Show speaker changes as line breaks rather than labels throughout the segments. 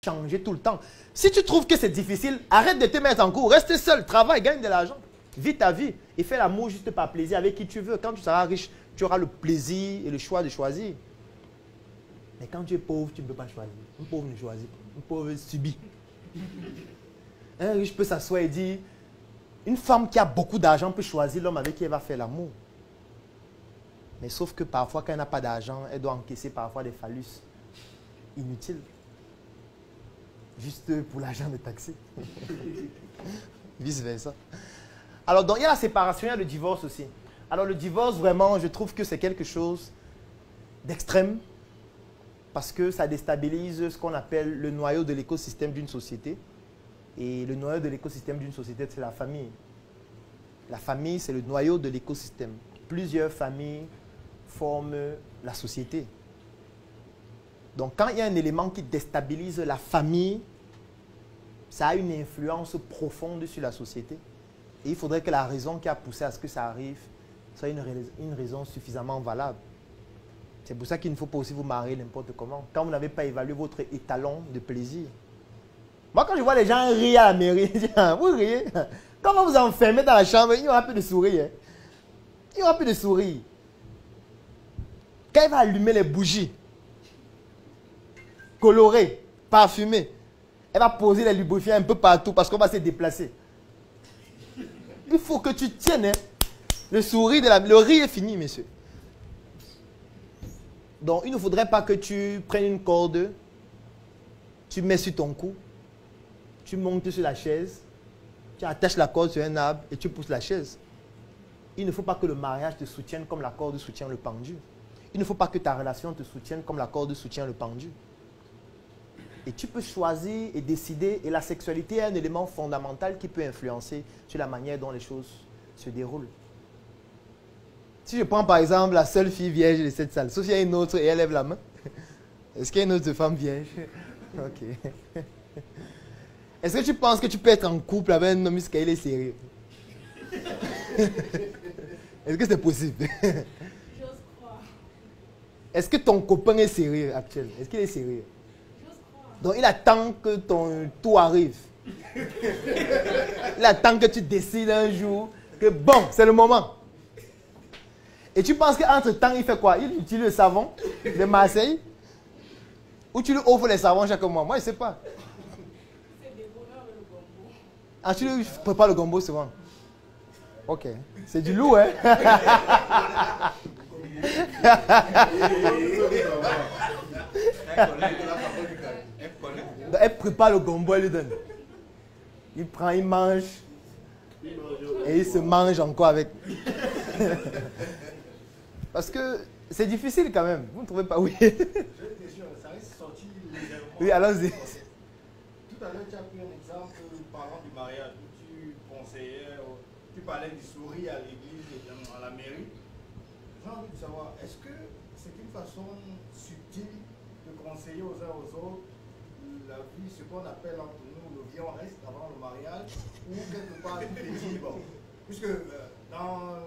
changer tout le temps. Si tu trouves que c'est difficile, arrête de te mettre en cours. Reste seul, travaille, gagne de l'argent. Vis ta vie et fais l'amour juste par plaisir avec qui tu veux. Quand tu seras riche, tu auras le plaisir et le choix de choisir. Mais quand tu es pauvre, tu ne peux pas choisir. Un pauvre ne choisit pas. Un pauvre subit. Un riche peut s'asseoir et dire, une femme qui a beaucoup d'argent peut choisir l'homme avec qui elle va faire l'amour. Mais sauf que parfois, quand elle n'a pas d'argent, elle doit encaisser parfois des phallus inutiles. Juste pour l'argent de taxi. Vice versa. Alors, donc, il y a la séparation, il y a le divorce aussi. Alors, le divorce, vraiment, je trouve que c'est quelque chose d'extrême parce que ça déstabilise ce qu'on appelle le noyau de l'écosystème d'une société. Et le noyau de l'écosystème d'une société, c'est la famille. La famille, c'est le noyau de l'écosystème. Plusieurs familles forment la société. Donc, quand il y a un élément qui déstabilise la famille, ça a une influence profonde sur la société. Et il faudrait que la raison qui a poussé à ce que ça arrive soit une raison suffisamment valable. C'est pour ça qu'il ne faut pas aussi vous marier n'importe comment. Quand vous n'avez pas évalué votre étalon de plaisir. Moi, quand je vois les gens rire à la mairie, je dis, vous riez. Quand vous vous enfermez dans la chambre, il n'y aura plus de sourire. Hein. Il n'y aura plus de sourire. Quand il va allumer les bougies, colorées, parfumées, elle va poser les lubrifiants un peu partout parce qu'on va se déplacer. Il faut que tu tiennes. Hein. Le sourire, le rire est fini, messieurs. Donc, il ne faudrait pas que tu prennes une corde, tu mets sur ton cou, tu montes sur la chaise, tu attaches la corde sur un arbre et tu pousses la chaise. Il ne faut pas que le mariage te soutienne comme la corde soutient le pendu. Il ne faut pas que ta relation te soutienne comme la corde soutient le pendu. Et tu peux choisir et décider. Et la sexualité est un élément fondamental qui peut influencer sur la manière dont les choses se déroulent. Si je prends par exemple la seule fille vierge de cette salle, sauf qu'il y a une autre et elle lève la main. Est-ce qu'il y a une autre femme vierge? Ok. Est-ce que tu penses que tu peux être en couple avec un homme jusqu'à il est sérieux? Est-ce que c'est possible?
J'ose croire.
Est-ce que ton copain est sérieux actuellement? Est-ce qu'il est sérieux?
J'ose croire.
Donc il attend que ton tour arrive. Il attend que tu décides un jour que bon, c'est le moment. Et tu penses qu'entre-temps, il fait quoi? Il utilise le savon de Marseille? Ou tu lui offres les savons chaque mois? Moi, je ne sais pas.
C'est des bonheurs le gombo.
Ah, tu lui prépares le gombo souvent? Ok. C'est du loup, hein? Elle prépare le gombo, elle lui donne. Il prend, il mange. Et il se mange encore avec. Parce que c'est difficile quand même. Vous ne trouvez pas? Oui.
J'ai une question, ça risque de sortir légèrement.
Oui, allons-y.
Tout à l'heure, tu as pris un exemple parlant du mariage où tu conseillais, tu parlais du sourire à l'église et à la mairie. J'ai envie de savoir, est-ce que c'est une façon subtile de conseiller aux uns aux autres la vie, ce qu'on appelle entre nous le vieux reste avant le mariage, ou quelque part tu te dis, bon, puisque dans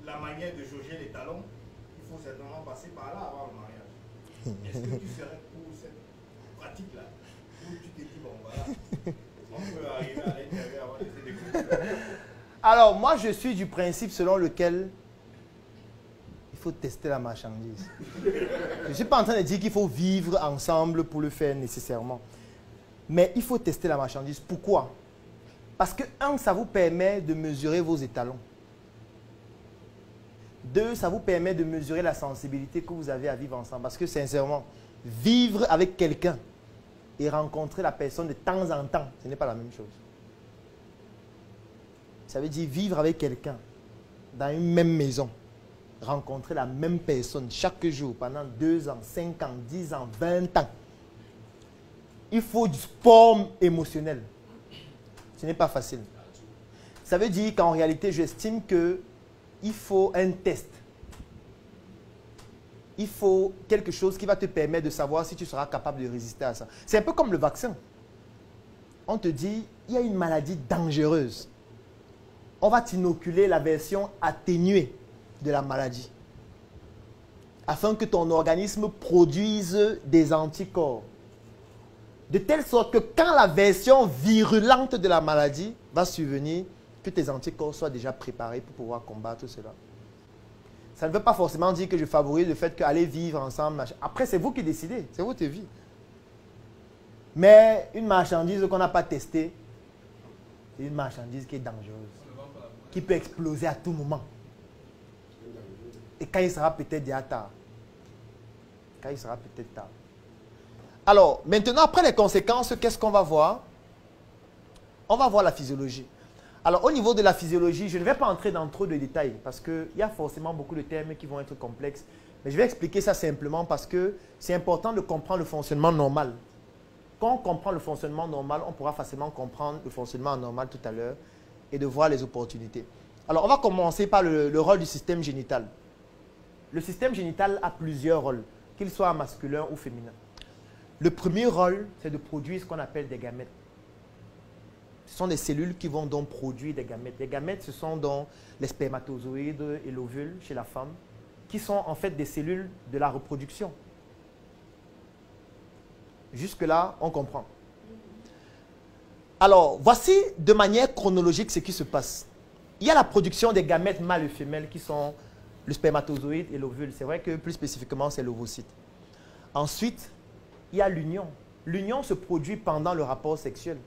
la manière de jauger les talons, il faut certainement passer par là avant le mariage. Est-ce que tu serais pour cette pratique-là, où tu te dis, bon voilà, on peut arriver à l'intérieur avant de se découvrir?
Alors, moi, je suis du principe selon lequel il faut tester la marchandise. Je ne suis pas en train de dire qu'il faut vivre ensemble pour le faire nécessairement. Mais il faut tester la marchandise. Pourquoi? Parce que, un, ça vous permet de mesurer vos étalons. Deux, ça vous permet de mesurer la sensibilité que vous avez à vivre ensemble. Parce que, sincèrement, vivre avec quelqu'un et rencontrer la personne de temps en temps, ce n'est pas la même chose. Ça veut dire vivre avec quelqu'un dans une même maison, rencontrer la même personne chaque jour pendant 2 ans, 5 ans, 10 ans, 20 ans. Il faut du sport émotionnel. Ce n'est pas facile. Ça veut dire qu'en réalité, j'estime qu'il faut un test. Il faut quelque chose qui va te permettre de savoir si tu seras capable de résister à ça. C'est un peu comme le vaccin. On te dit, il y a une maladie dangereuse. On va t'inoculer la version atténuée de la maladie, afin que ton organisme produise des anticorps. De telle sorte que quand la version virulente de la maladie va survenir, que tes anticorps soient déjà préparés pour pouvoir combattre cela. Ça ne veut pas forcément dire que je favorise le fait qu'aller vivre ensemble. Après, c'est vous qui décidez, c'est votre vie. Mais une marchandise qu'on n'a pas testée, c'est une marchandise qui est dangereuse, qui peut exploser à tout moment. Et quand il sera peut-être déjà tard. Quand il sera peut-être tard. Alors, maintenant, après les conséquences, qu'est-ce qu'on va voir? On va voir la physiologie. Alors, au niveau de la physiologie, je ne vais pas entrer dans trop de détails parce qu'il y a forcément beaucoup de termes qui vont être complexes. Mais je vais expliquer ça simplement parce que c'est important de comprendre le fonctionnement normal. Quand on comprend le fonctionnement normal, on pourra facilement comprendre le fonctionnement anormal tout à l'heure et de voir les opportunités. Alors, on va commencer par le rôle du système génital. Le système génital a plusieurs rôles, qu'il soit masculin ou féminin. Le premier rôle, c'est de produire ce qu'on appelle des gamètes. Ce sont des cellules qui vont donc produire des gamètes. Les gamètes, ce sont donc les spermatozoïdes et l'ovule chez la femme, qui sont en fait des cellules de la reproduction. Jusque-là, on comprend. Alors, voici de manière chronologique ce qui se passe. Il y a la production des gamètes mâles et femelles qui sont le spermatozoïde et l'ovule. C'est vrai que plus spécifiquement, c'est l'ovocyte. Ensuite, il y a l'union. L'union se produit pendant le rapport sexuel.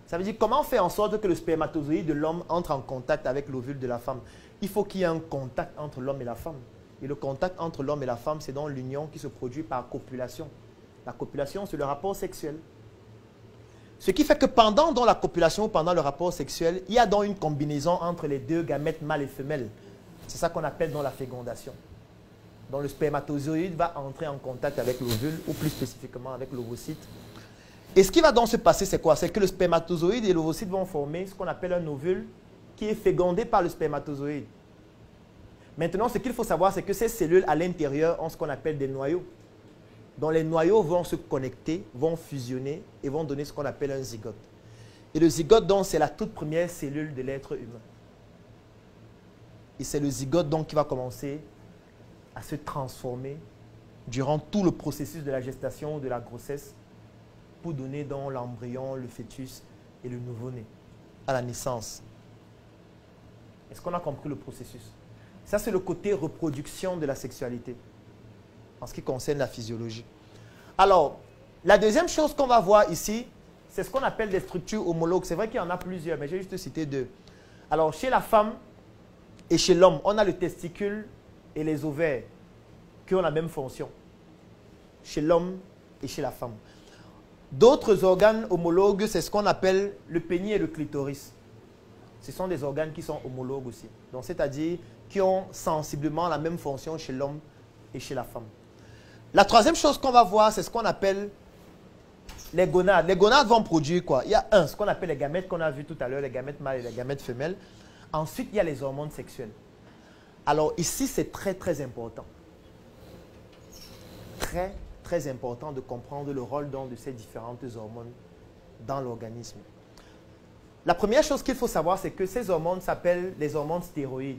Ça veut dire comment on fait en sorte que le spermatozoïde de l'homme entre en contact avec l'ovule de la femme. Il faut qu'il y ait un contact entre l'homme et la femme. Et le contact entre l'homme et la femme, c'est donc l'union qui se produit par copulation. La copulation, c'est le rapport sexuel. Ce qui fait que pendant donc, la copulation ou pendant le rapport sexuel, il y a donc une combinaison entre les deux gamètes mâles et femelles. C'est ça qu'on appelle donc la fécondation. Donc le spermatozoïde va entrer en contact avec l'ovule, ou plus spécifiquement avec l'ovocyte. Et ce qui va donc se passer, c'est quoi? C'est que le spermatozoïde et l'ovocyte vont former ce qu'on appelle un ovule qui est fécondé par le spermatozoïde. Maintenant, ce qu'il faut savoir, c'est que ces cellules à l'intérieur ont ce qu'on appelle des noyaux. Donc les noyaux vont se connecter, vont fusionner et vont donner ce qu'on appelle un zygote. Et le zygote, donc, c'est la toute première cellule de l'être humain. Et c'est le zygote, donc, qui va commencer à se transformer durant tout le processus de la gestation ou de la grossesse pour donner donc l'embryon, le fœtus et le nouveau-né à la naissance. Est-ce qu'on a compris le processus? Ça, c'est le côté reproduction de la sexualité en ce qui concerne la physiologie. Alors, la deuxième chose qu'on va voir ici, c'est ce qu'on appelle des structures homologues. C'est vrai qu'il y en a plusieurs, mais j'ai juste cité deux. Alors, chez la femme et chez l'homme, on a le testicule et les ovaires qui ont la même fonction. Chez l'homme et chez la femme. D'autres organes homologues, c'est ce qu'on appelle le pénis et le clitoris. Ce sont des organes qui sont homologues aussi. Donc, c'est-à-dire qui ont sensiblement la même fonction chez l'homme et chez la femme. La troisième chose qu'on va voir, c'est ce qu'on appelle les gonades. Les gonades vont produire quoi? Il y a ce qu'on appelle les gamètes qu'on a vu tout à l'heure, les gamètes mâles et les gamètes femelles. Ensuite, il y a les hormones sexuelles. Alors ici, c'est très très important. Très très important de comprendre le rôle donc de ces différentes hormones dans l'organisme. La première chose qu'il faut savoir, c'est que ces hormones s'appellent les hormones stéroïdes.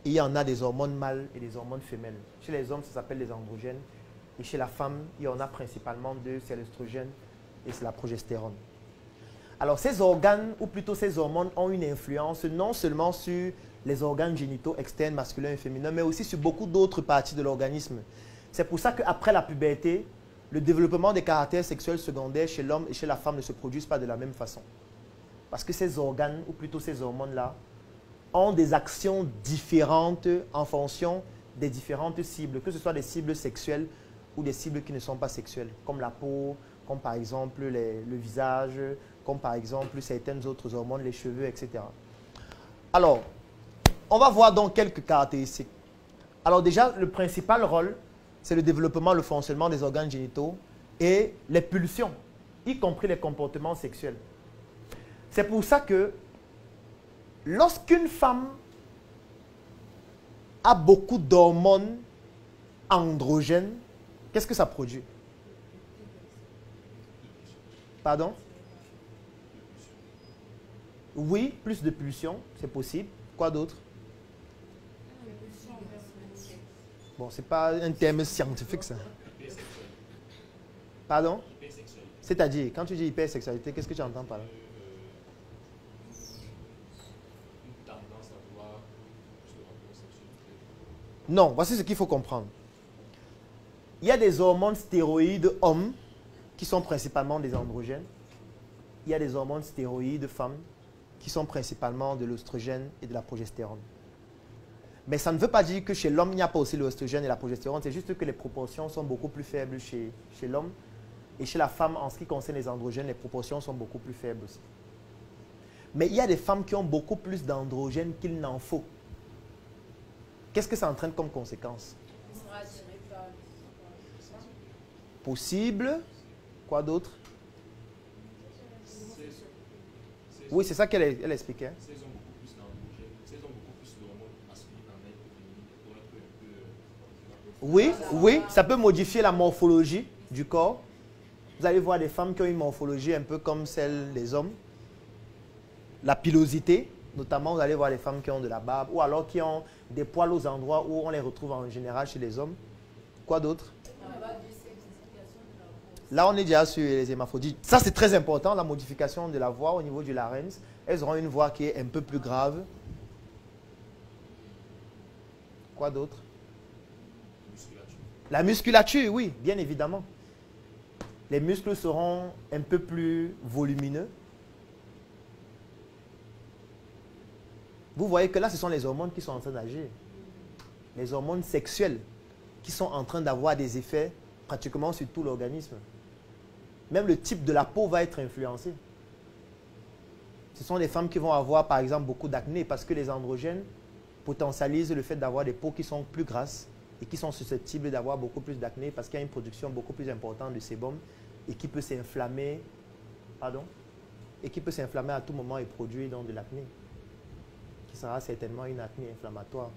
Il y en a des hormones mâles et des hormones femelles. Chez les hommes, ça s'appelle les androgènes. Et chez la femme, il y en a principalement deux, c'est l'estrogène et c'est la progestérone. Alors ces organes, ou plutôt ces hormones, ont une influence non seulement sur les organes génitaux externes, masculins et féminins, mais aussi sur beaucoup d'autres parties de l'organisme. C'est pour ça qu'après la puberté, le développement des caractères sexuels secondaires chez l'homme et chez la femme ne se produisent pas de la même façon. Parce que ces organes, ou plutôt ces hormones-là, ont des actions différentes en fonction des différentes cibles, que ce soit des cibles sexuelles ou des cibles qui ne sont pas sexuelles, comme la peau, comme par exemple le visage, comme par exemple certaines autres hormones, les cheveux, etc. Alors, on va voir donc quelques caractéristiques. Alors déjà, le principal rôle, c'est le développement, le fonctionnement des organes génitaux et les pulsions, y compris les comportements sexuels. C'est pour ça que lorsqu'une femme a beaucoup d'hormones androgènes, qu'est-ce que ça produit? Pardon? Oui, plus de pulsions, c'est possible. Quoi d'autre? Bon, ce n'est pas un terme scientifique, ça. Pardon?
Hypersexualité.
C'est-à-dire, quand tu dis hypersexualité, qu'est-ce que tu entends par là?
Une tendance à vouloir plus de rapport sexuel.
Non, voici ce qu'il faut comprendre. Il y a des hormones stéroïdes hommes qui sont principalement des androgènes. Il y a des hormones stéroïdes femmes qui sont principalement de l'œstrogène et de la progestérone. Mais ça ne veut pas dire que chez l'homme, il n'y a pas aussi l'œstrogène et la progestérone. C'est juste que les proportions sont beaucoup plus faibles chez l'homme. Et chez la femme, en ce qui concerne les androgènes, les proportions sont beaucoup plus faibles aussi. Mais il y a des femmes qui ont beaucoup plus d'androgènes qu'il n'en faut. Qu'est-ce que ça entraîne comme conséquence?
Il sera attiré par
Possible. Quoi d'autre? Oui, c'est ça qu'elle expliquait.
S'ils ont beaucoup plus d'androgènes, s'ils ont beaucoup plus d'hormones masculines en elles que féminines, pour être un peu...
Oui, ça peut modifier la morphologie du corps. Vous allez voir des femmes qui ont une morphologie un peu comme celle des hommes. La pilosité, notamment, vous allez voir les femmes qui ont de la barbe ou alors qui ont des poils aux endroits où on les retrouve en général chez les hommes. Quoi d'autre? Là, on est déjà sur les hermaphrodites. Ça, c'est très important, la modification de la voix au niveau du larynx. Elles auront une voix qui est un peu plus grave. Quoi d'autre?
musculature.
La musculature, oui, bien évidemment. Les muscles seront un peu plus volumineux. Vous voyez que là, ce sont les hormones qui sont en train d'agir. Les hormones sexuelles qui sont en train d'avoir des effets pratiquement sur tout l'organisme. Même le type de la peau va être influencé. Ce sont des femmes qui vont avoir, par exemple, beaucoup d'acné parce que les androgènes potentialisent le fait d'avoir des peaux qui sont plus grasses et qui sont susceptibles d'avoir beaucoup plus d'acné parce qu'il y a une production beaucoup plus importante de sébum et qui peut s'inflammer, et qui peut s'inflammer à tout moment et produire donc de l'acné, qui sera certainement une acné inflammatoire.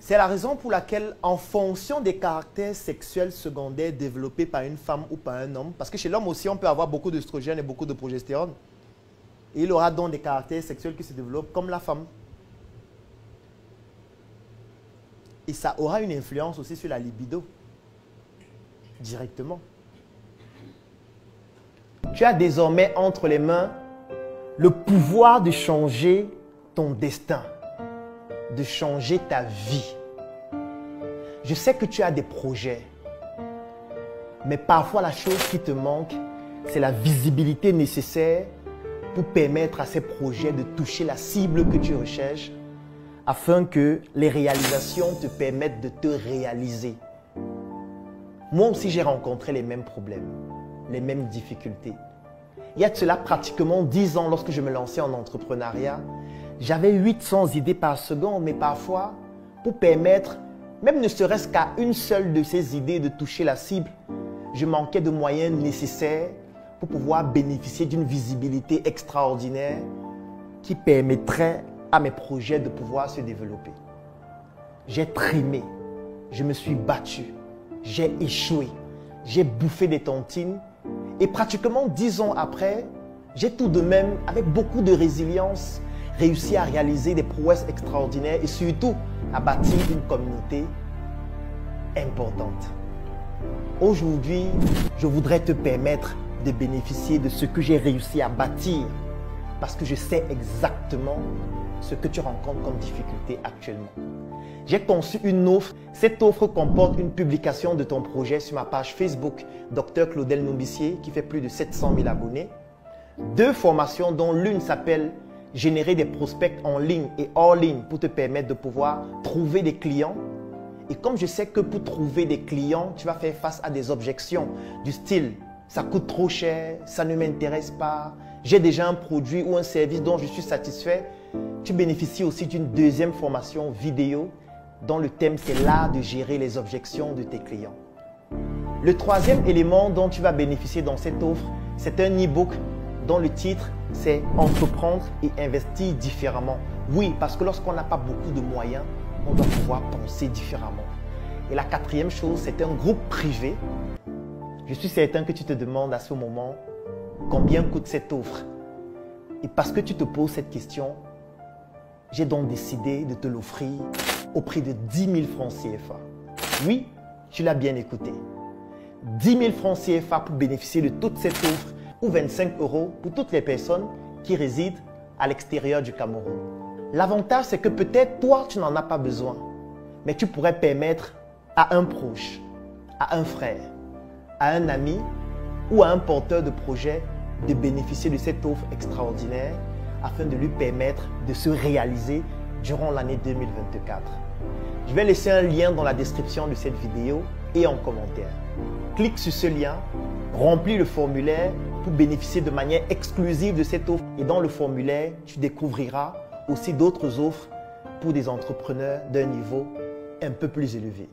C'est la raison pour laquelle, en fonction des caractères sexuels secondaires développés par une femme ou par un homme, parce que chez l'homme aussi, on peut avoir beaucoup d'œstrogène et beaucoup de progestérone, et il aura donc des caractères sexuels qui se développent comme la femme. Et ça aura une influence aussi sur la libido, directement. Tu as désormais entre les mains le pouvoir de changer ton destin, de changer ta vie. Je sais que tu as des projets, mais parfois la chose qui te manque, c'est la visibilité nécessaire pour permettre à ces projets de toucher la cible que tu recherches afin que les réalisations te permettent de te réaliser. Moi aussi, j'ai rencontré les mêmes problèmes, les mêmes difficultés. Il y a de cela pratiquement 10 ans, lorsque je me lançais en entrepreneuriat, j'avais 800 idées par seconde, mais parfois, pour permettre, même ne serait-ce qu'à une seule de ces idées de toucher la cible, je manquais de moyens nécessaires pour pouvoir bénéficier d'une visibilité extraordinaire qui permettrait à mes projets de pouvoir se développer. J'ai trimé, je me suis battu, j'ai échoué, j'ai bouffé des tontines et pratiquement 10 ans après, j'ai tout de même, avec beaucoup de résilience, réussi à réaliser des prouesses extraordinaires et surtout à bâtir une communauté importante. Aujourd'hui, je voudrais te permettre de bénéficier de ce que j'ai réussi à bâtir parce que je sais exactement ce que tu rencontres comme difficulté actuellement. J'ai conçu une offre. Cette offre comporte une publication de ton projet sur ma page Facebook Dr Claudel Nombissier qui fait plus de 700 000 abonnés. 2 formations dont l'une s'appelle Générer des prospects en ligne et hors ligne pour te permettre de pouvoir trouver des clients. Et comme je sais que pour trouver des clients, tu vas faire face à des objections du style « ça coûte trop cher, ça ne m'intéresse pas, j'ai déjà un produit ou un service dont je suis satisfait », tu bénéficies aussi d'une 2e formation vidéo dont le thème c'est l'art de gérer les objections de tes clients. Le 3e élément dont tu vas bénéficier dans cette offre, c'est un e-book dont le titre c'est « Entreprendre et investir différemment ». Oui, parce que lorsqu'on n'a pas beaucoup de moyens, on doit pouvoir penser différemment. Et la 4e chose, c'est un groupe privé. Je suis certain que tu te demandes à ce moment combien coûte cette offre. Et parce que tu te poses cette question, j'ai donc décidé de te l'offrir au prix de 10 000 francs CFA. Oui, tu l'as bien écouté. 10 000 francs CFA pour bénéficier de toute cette offre ou 25 € pour toutes les personnes qui résident à l'extérieur du Cameroun. L'avantage, c'est que peut-être toi, tu n'en as pas besoin, mais tu pourrais permettre à un proche, à un frère, à un ami ou à un porteur de projet de bénéficier de cette offre extraordinaire afin de lui permettre de se réaliser durant l'année 2024. Je vais laisser un lien dans la description de cette vidéo et en commentaire. Clique sur ce lien, remplis le formulaire pour bénéficier de manière exclusive de cette offre. Et dans le formulaire, tu découvriras aussi d'autres offres pour des entrepreneurs d'un niveau un peu plus élevé.